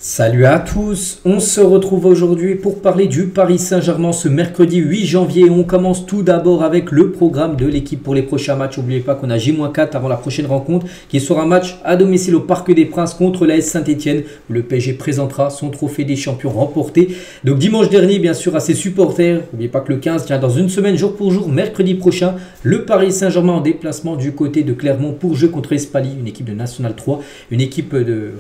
Salut à tous, on se retrouve aujourd'hui pour parler du Paris Saint-Germain ce mercredi 8 janvier. On commence tout d'abord avec le programme de l'équipe pour les prochains matchs. N'oubliez pas qu'on a J-4 avant la prochaine rencontre qui sera un match à domicile au Parc des Princes contre l'AS Saint-Etienne où le PSG présentera son trophée des champions remporté. Donc dimanche dernier bien sûr à ses supporters. N'oubliez pas que le 15 tient dans une semaine jour pour jour, mercredi prochain, le Paris Saint-Germain en déplacement du côté de Clermont pour jouer contre Espali, une équipe de National 3, une équipe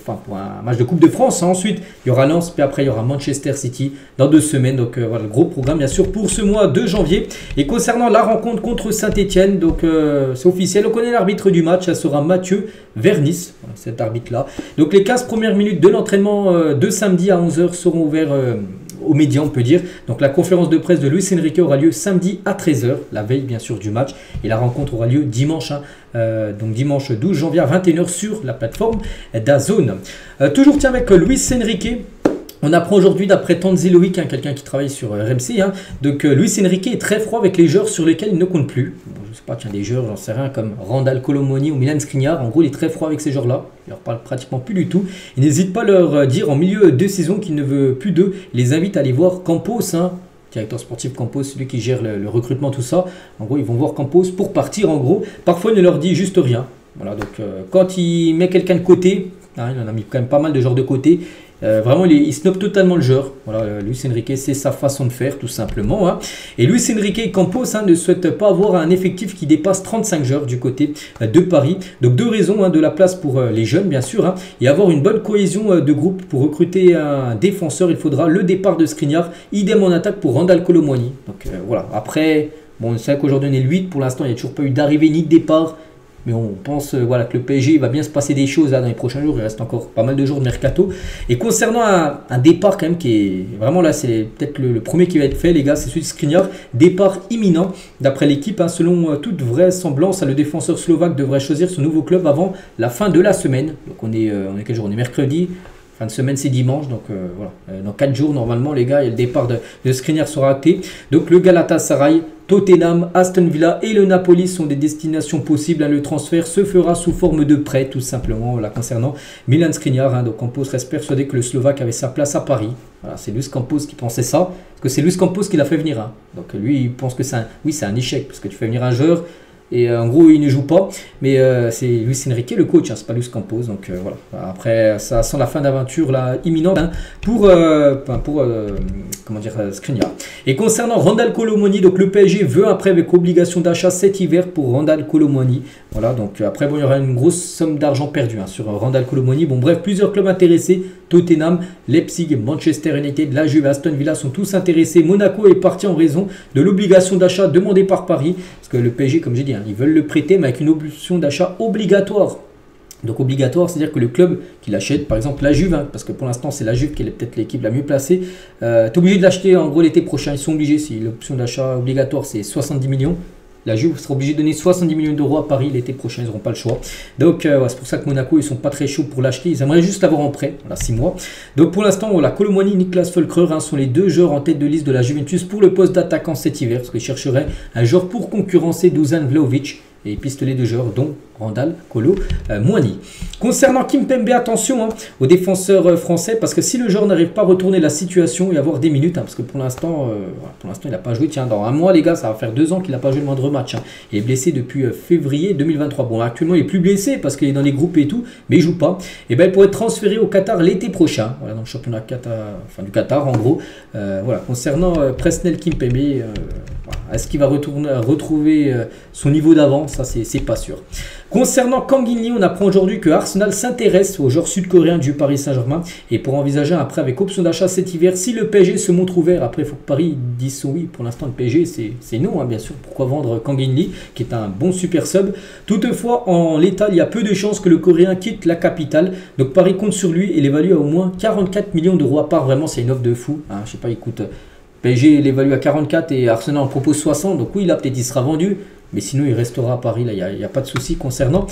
pour un match de Coupe de France. Ensuite, il y aura Lens, puis après, il y aura Manchester City dans 2 semaines. Donc, voilà, le gros programme, bien sûr, pour ce mois de janvier. Et concernant la rencontre contre Saint-Etienne, donc c'est officiel. On connaît l'arbitre du match, ça sera Mathieu Vernis, voilà, cet arbitre-là. Donc, les 15 premières minutes de l'entraînement de samedi à 11 h seront ouverts aux médias, on peut dire. Donc, la conférence de presse de Luis Enrique aura lieu samedi à 13 h, la veille, bien sûr, du match. Et la rencontre aura lieu dimanche, donc dimanche 12 janvier à 21 h sur la plateforme DAZN. Toujours tiens avec Luis Enrique. On apprend aujourd'hui d'après Tanzi Loïc, quelqu'un qui travaille sur RMC, donc Luis Enrique est très froid avec les joueurs sur lesquels il ne compte plus. Bon, je sais pas, tiens, des joueurs, j'en sais rien, comme Randal Colomoni ou Milan Skriniar. En gros, il est très froid avec ces joueurs-là. Il leur parle pratiquement plus du tout. Il n'hésite pas à leur dire en milieu de saison qu'il ne veut plus d'eux. Il les invite à aller voir Campos, directeur sportif Campos, celui qui gère le recrutement, tout ça. En gros, ils vont voir Campos pour partir, en gros. Parfois, il ne leur dit juste rien. Voilà, donc quand il met quelqu'un de côté, il en a mis quand même pas mal de joueurs de côté. Vraiment, il snob totalement le joueur. Voilà, Luis Enrique, c'est sa façon de faire, tout simplement. Et Luis Enrique et Campos ne souhaitent pas avoir un effectif qui dépasse 35 joueurs du côté de Paris. Donc, 2 raisons, de la place pour les jeunes, bien sûr, et avoir une bonne cohésion de groupe. Pour recruter un défenseur, il faudra le départ de Skriniar, idem en attaque pour Randal Colomoni. Donc, voilà. Après, bon, c'est vrai qu'aujourd'hui, on est le 8. Pour l'instant, il n'y a toujours pas eu d'arrivée ni de départ. Mais on pense voilà, que le PSG va bien se passer des choses là, dans les prochains jours. Il reste encore pas mal de jours de mercato. Et concernant un départ quand même qui est vraiment là, c'est peut-être le premier qui va être fait, les gars, c'est celui de Skriniar. Départ imminent d'après l'équipe. Selon toute vraisemblance, le défenseur slovaque devrait choisir son nouveau club avant la fin de la semaine. Donc on est quel jour? On est mercredi. Fin de semaine, c'est dimanche, donc voilà. Dans 4 jours, normalement, les gars, et le départ de Skriniar sera acté. Donc le Galatasaray, Tottenham, Aston Villa et le Napoli sont des destinations possibles. Le transfert se fera sous forme de prêt, tout simplement, voilà, concernant Milan Skriniar. Donc Campos reste persuadé que le Slovaque avait sa place à Paris. Voilà, c'est Luis Campos qui pensait ça, parce que c'est Luis Campos qui l'a fait venir. Donc lui, il pense que c'est un échec, parce que tu fais venir un joueur. Et en gros, il ne joue pas, mais c'est Luis Enrique le coach, c'est pas Luis Campos. Donc voilà. Après, ça sent la fin d'aventure là imminente pour Skriniar. Et concernant Randal Colomoni, donc le PSG veut un prêt avec obligation d'achat cet hiver pour Randal Colomoni. Voilà, donc après bon, il y aura une grosse somme d'argent perdue sur Randal Colomoni. Bon bref, plusieurs clubs intéressés, Tottenham, Leipzig, Manchester United, la Juve, Aston Villa sont tous intéressés. Monaco est parti en raison de l'obligation d'achat demandée par Paris, parce que le PSG, comme j'ai dit, ils veulent le prêter, mais avec une option d'achat obligatoire. Donc obligatoire, c'est-à-dire que le club qui l'achète, par exemple la Juve, parce que pour l'instant c'est la Juve qui est peut-être l'équipe la mieux placée, tu es obligé de l'acheter en gros l'été prochain. Ils sont obligés, si l'option d'achat obligatoire c'est 70 millions. La Juve sera obligée de donner 70 millions d'euros à Paris l'été prochain, ils n'auront pas le choix. Donc c'est pour ça que Monaco, ils sont pas très chauds pour l'acheter. Ils aimeraient juste l'avoir en prêt, voilà, 6 mois. Donc pour l'instant, voilà, Colomoni, Niklas Füllkrug sont les 2 joueurs en tête de liste de la Juventus pour le poste d'attaquant cet hiver, parce qu'ils chercheraient un joueur pour concurrencer Dusan Vlahovic et pistolet de joueurs dont Randal Colomoni. Concernant Kimpembe, attention aux défenseurs français, parce que si le joueur n'arrive pas à retourner la situation et avoir des minutes, parce que pour l'instant il n'a pas joué. Tiens, dans un mois les gars, ça va faire 2 ans qu'il n'a pas joué le moindre match. Il est blessé depuis février 2023. Bon, actuellement il est plus blessé parce qu'il est dans les groupes et tout, mais il joue pas. Et ben il pourrait être transféré au Qatar l'été prochain. Voilà, dans le championnat du Qatar en gros. Voilà, concernant Presnel Kimpembe, est-ce qu'il va retrouver son niveau d'avant? Ça, c'est pas sûr. Concernant Kang In Lee, on apprend aujourd'hui que Arsenal s'intéresse au joueur sud-coréen du Paris Saint-Germain et pour envisager un prêt avec option d'achat cet hiver si le PSG se montre ouvert. Après, il faut que Paris dise son oui. Pour l'instant, le PSG, c'est non, bien sûr. Pourquoi vendre Kang In Lee, qui est un bon super sub? Toutefois, en l'état, il y a peu de chances que le Coréen quitte la capitale. Donc, Paris compte sur lui et l'évalue à au moins 44 millions d'euros à part. Vraiment, c'est une offre de fou. Je sais pas, il coûte... PSG l'évalue à 44 et Arsenal en propose 60. Donc oui, là, peut-être il sera vendu. mais sinon il restera à Paris, là il n'y a pas de souci concernant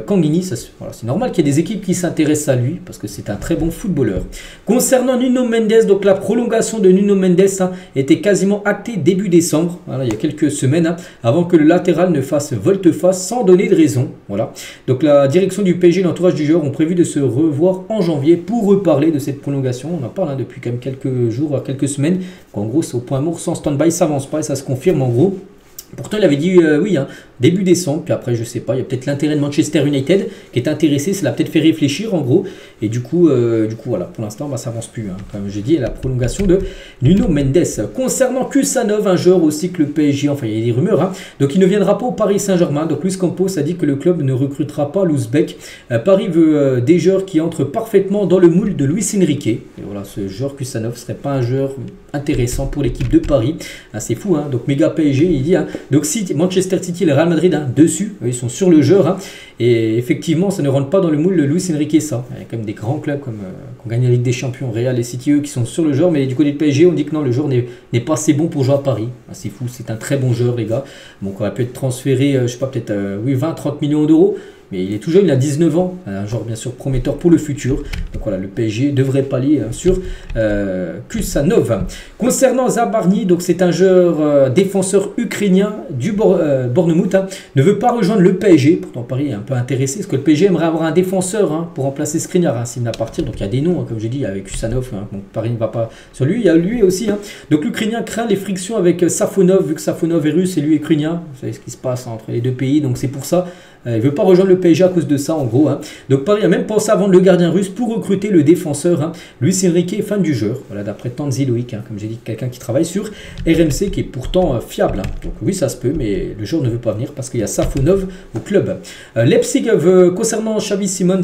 Canguigny. Voilà, c'est normal qu'il y ait des équipes qui s'intéressent à lui, parce que c'est un très bon footballeur. Concernant Nuno Mendes, donc la prolongation de Nuno Mendes était quasiment actée début décembre, voilà, il y a quelques semaines, avant que le latéral ne fasse volte-face sans donner de raison. Voilà. Donc la direction du PSG et l'entourage du joueur ont prévu de se revoir en janvier pour reparler de cette prolongation. On en parle depuis quand même quelques jours, quelques semaines. En gros, c'est au point mort, sans stand-by, ça avance pas et ça se confirme en gros. Pourtant, il avait dit oui, début décembre, puis après, je sais pas, il y a peut-être l'intérêt de Manchester United qui est intéressé, ça l'a peut-être fait réfléchir en gros. Et du coup voilà, pour l'instant, ça avance plus. Comme j'ai dit, la prolongation de Nuno Mendes. Concernant Kusanov, un joueur aussi que le PSG, enfin, il y a des rumeurs, donc il ne viendra pas au Paris Saint-Germain. Donc Luis Campos a dit que le club ne recrutera pas l'Ouzbek. Paris veut des joueurs qui entrent parfaitement dans le moule de Luis Enrique. Et voilà, ce joueur Kusanov ne serait pas un joueur intéressant pour l'équipe de Paris. C'est fou, donc méga PSG, il dit. Donc si Manchester City et le Real Madrid dessus, ils sont sur le joueur. Et effectivement, ça ne rentre pas dans le moule de Luis Enrique, ça. Il y a quand même des grands clubs comme qui ont gagné la Ligue des Champions, Real et City, eux, qui sont sur le joueur. Mais du côté du PSG, on dit que non, le joueur n'est pas assez bon pour jouer à Paris. C'est fou, c'est un très bon joueur, les gars. Bon, qui aurait pu être transféré, je sais pas, peut-être 20-30 millions d'euros. Mais il est tout jeune, il a 19 ans, un joueur bien sûr prometteur pour le futur. Donc voilà, le PSG devrait pallier sur Kusanov. Concernant Zabarny, donc c'est un joueur défenseur ukrainien du Bournemouth, ne veut pas rejoindre le PSG. Pourtant Paris est un peu intéressé, parce que le PSG aimerait avoir un défenseur pour remplacer Skriniar s'il vient à partir. Donc il y a des noms, comme j'ai dit, avec Kusanov. Donc Paris ne va pas sur lui, il y a lui aussi. Donc l'Ukrainien craint les frictions avec Safonov, vu que Safonov est russe et lui est ukrainien. Vous savez ce qui se passe entre les deux pays, donc c'est pour ça. Il ne veut pas rejoindre le PSG à cause de ça, en gros. Donc Paris a même pensé à vendre le gardien russe pour recruter le défenseur. Luis Enrique est fan du joueur. Voilà, d'après Tanzi Loïc, comme j'ai dit, quelqu'un qui travaille sur RMC, qui est pourtant fiable. Donc oui, ça se peut, mais le joueur ne veut pas venir parce qu'il y a Safonov au club. Leipzig veut, concernant Xavi Simons,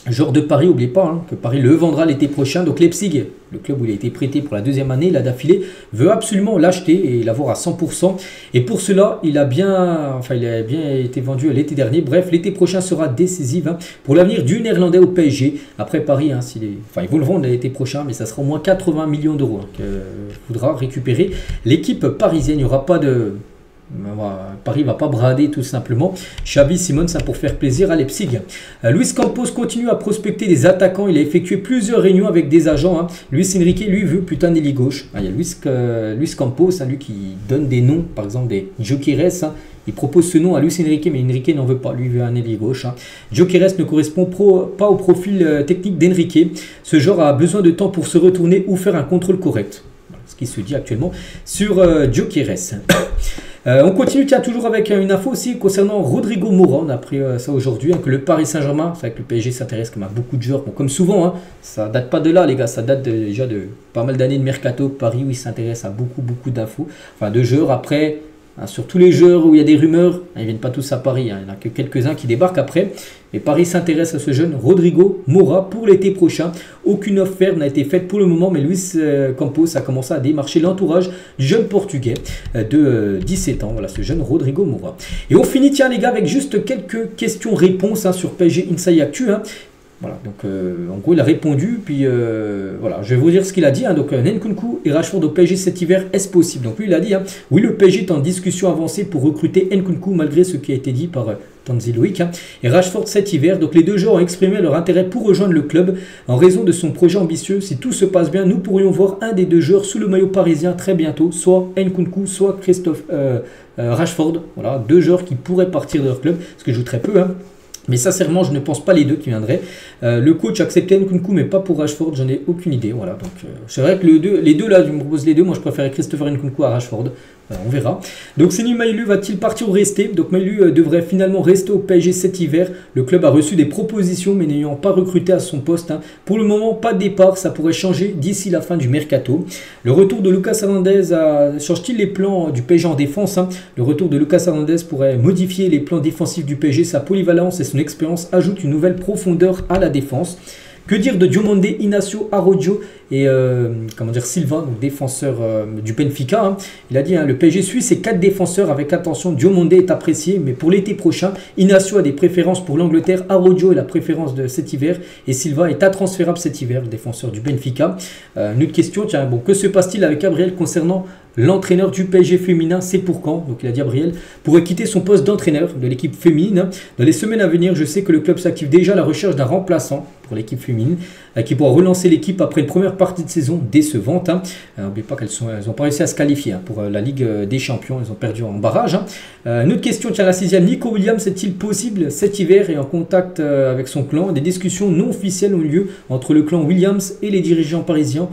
joueur de Paris, n'oubliez pas que Paris le vendra l'été prochain. Donc Leipzig, le club où il a été prêté pour la deuxième année, là d'affilée, veut absolument l'acheter et l'avoir à 100%. Et pour cela, il a bien été vendu l'été dernier. Bref, l'été prochain sera décisif pour l'avenir du Néerlandais au PSG. Après Paris, ils vont le vendre l'été prochain, mais ça sera au moins 80 millions d'euros qu'il faudra récupérer l'équipe parisienne. Il n'y aura pas de... Paris ne va pas brader tout simplement Xavi Simons pour faire plaisir à Leipzig. Luis Campos continue à prospecter des attaquants. Il a effectué plusieurs réunions avec des agents. Luis Enrique, lui, veut putain d'ailier gauche. Il y a Luis Campos, lui qui donne des noms, par exemple des Gyökeres. Il propose ce nom à Luis Enrique, mais Enrique n'en veut pas. Lui veut un ailier gauche. Gyökeres ne correspond pas au profil technique d'Enrique. Ce genre a besoin de temps pour se retourner ou faire un contrôle correct. Ce qui se dit actuellement sur Gyökeres. On continue toujours avec une info aussi concernant Rodrigo Mora. On a appris ça aujourd'hui, que le Paris Saint-Germain, c'est vrai que le PSG s'intéresse comme à beaucoup de joueurs. Bon, comme souvent, ça date pas de là les gars, ça date déjà de pas mal d'années de mercato. Paris, où il s'intéresse à beaucoup d'infos, enfin de joueurs. Après, sur tous les joueurs où il y a des rumeurs, ils ne viennent pas tous à Paris, il n'y en a que quelques-uns qui débarquent après. Et Paris s'intéresse à ce jeune Rodrigo Mora pour l'été prochain. Aucune offre ferme n'a été faite pour le moment, mais Luis Campos a commencé à démarcher l'entourage du jeune portugais de 17 ans. Voilà, ce jeune Rodrigo Mora. Et on finit, tiens les gars, avec juste quelques questions-réponses sur PSG Inside Actu. Voilà, donc en gros il a répondu, puis voilà, je vais vous dire ce qu'il a dit. Donc Nkunku et Rashford au PSG cet hiver, est-ce possible? Donc lui il a dit, oui le PSG est en discussion avancée pour recruter Nkunku malgré ce qui a été dit par Tanzi Loïc et Rashford cet hiver. Donc les deux joueurs ont exprimé leur intérêt pour rejoindre le club en raison de son projet ambitieux. Si tout se passe bien, nous pourrions voir un des deux joueurs sous le maillot parisien très bientôt, soit Nkunku, soit Rashford. Voilà, deux joueurs qui pourraient partir de leur club, ce que je joue très peu. Mais sincèrement, je ne pense pas les deux qui viendraient. Le coach acceptait Nkunku, mais pas pour Rashford, j'en ai aucune idée. Voilà, donc c'est vrai que les deux là, tu me proposes les deux, moi je préférais Christopher Nkunku à Rashford. On verra. Donc Seny Mailu va-t-il partir ou rester? Donc Mailu devrait finalement rester au PSG cet hiver. Le club a reçu des propositions, mais n'ayant pas recruté à son poste. Pour le moment, pas de départ, ça pourrait changer d'ici la fin du mercato. Le retour de Lucas Hernandez change-t-il les plans du PSG en défense? Le retour de Lucas Hernandez pourrait modifier les plans défensifs du PSG. Sa polyvalence et son expérience ajoutent une nouvelle profondeur à la défense. Que dire de Diomande, Inacio, Arrojo et comment dire, Silva, donc défenseur du Benfica, hein. Il a dit, hein, le PSG suit ses 4 défenseurs avec attention. Diomande est apprécié, mais pour l'été prochain, Inacio a des préférences pour l'Angleterre, Arrojo est la préférence de cet hiver et Silva est intransférable cet hiver, le défenseur du Benfica. Une autre question, tiens, bon, que se passe-t-il avec Gabriel concernant l'entraîneur du PSG féminin, c'est pour quand? Donc il a dit Gabriel pourrait quitter son poste d'entraîneur de l'équipe féminine. Dans les semaines à venir, je sais que le club s'active déjà à la recherche d'un remplaçant pour l'équipe féminine qui pourra relancer l'équipe après une première partie de saison décevante. N'oubliez pas qu'elles n'ont pas réussi à se qualifier pour la Ligue des Champions, ils ont perdu en barrage. Une autre question, tiens, la 6e, Nico Williams est-il possible cet hiver et en contact avec son clan? Des discussions non officielles ont eu lieu entre le clan Williams et les dirigeants parisiens.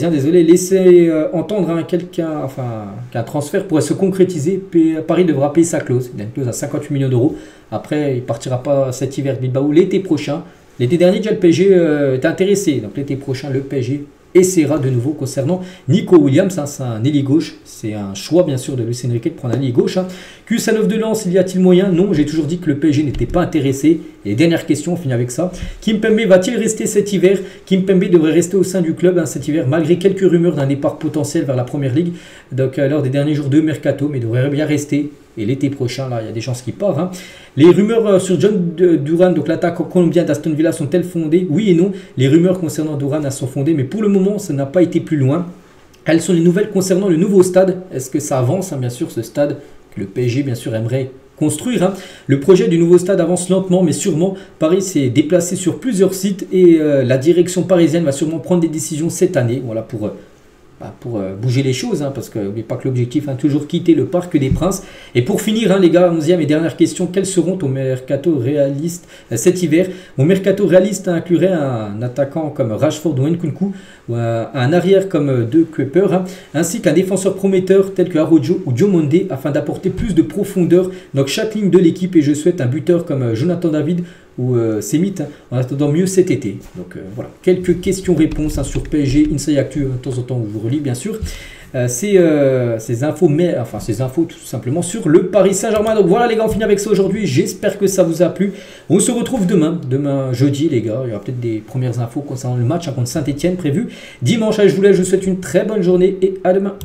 Désolé, laissez entendre qu'un transfert pourrait se concrétiser. Paris devra payer sa clause. Il a une clause à 58 millions d'euros. Après, il ne partira pas cet hiver de Bilbao l'été prochain. L'été dernier, déjà le PSG est intéressé. Donc l'été prochain, le PSG essaiera de nouveau concernant Nico Williams. Hein, c'est un ailier gauche. C'est un choix bien sûr de Luis Enrique de prendre un ailier gauche. Hein. QS9 de Lens, il y a-t-il moyen? Non, j'ai toujours dit que le PSG n'était pas intéressé. Et dernière question, on finit avec ça. Kimpembe va-t-il rester cet hiver? Kimpembe devrait rester au sein du club hein, cet hiver, malgré quelques rumeurs d'un départ potentiel vers la Première Ligue. Donc lors des derniers jours de mercato, mais il devrait bien rester. Et l'été prochain, là, il y a des chances qu'il part. Hein. Les rumeurs sur John Duran, donc l'attaque colombien d'Aston Villa, sont-elles fondées? Oui et non. Les rumeurs concernant Duran sont fondées, mais pour le moment, ça n'a pas été plus loin. Quelles sont les nouvelles concernant le nouveau stade? Est-ce que ça avance, hein, bien sûr, ce stade que le PSG, bien sûr, aimerait construire. Hein. Le projet du nouveau stade avance lentement, mais sûrement. Paris s'est déplacé sur plusieurs sites et la direction parisienne va sûrement prendre des décisions cette année. Voilà, pour bouger les choses, hein, parce que n'oubliez pas que l'objectif est hein, toujours quitter le Parc des Princes. Et pour finir, hein, les gars, 11e et dernière question, quels seront ton mercato réaliste cet hiver? Mon mercato réaliste inclurait un attaquant comme Rashford ou Nkunku, ou un arrière comme De Kuyper, hein, ainsi qu'un défenseur prometteur tel que Arrojo ou Diomande, afin d'apporter plus de profondeur dans chaque ligne de l'équipe. Et je souhaite un buteur comme Jonathan David ou Semit, hein, en attendant mieux cet été. Donc voilà, quelques questions-réponses hein, sur PSG Inside Actu, de temps en temps où je vous relis bien sûr. Ces infos, ces infos tout simplement sur le Paris Saint-Germain. Donc voilà les gars, on finit avec ça aujourd'hui. J'espère que ça vous a plu. On se retrouve demain jeudi les gars. Il y aura peut-être des premières infos concernant le match hein, contre Saint-Etienne prévu dimanche. Allez, je vous laisse, je vous souhaite une très bonne journée et à demain.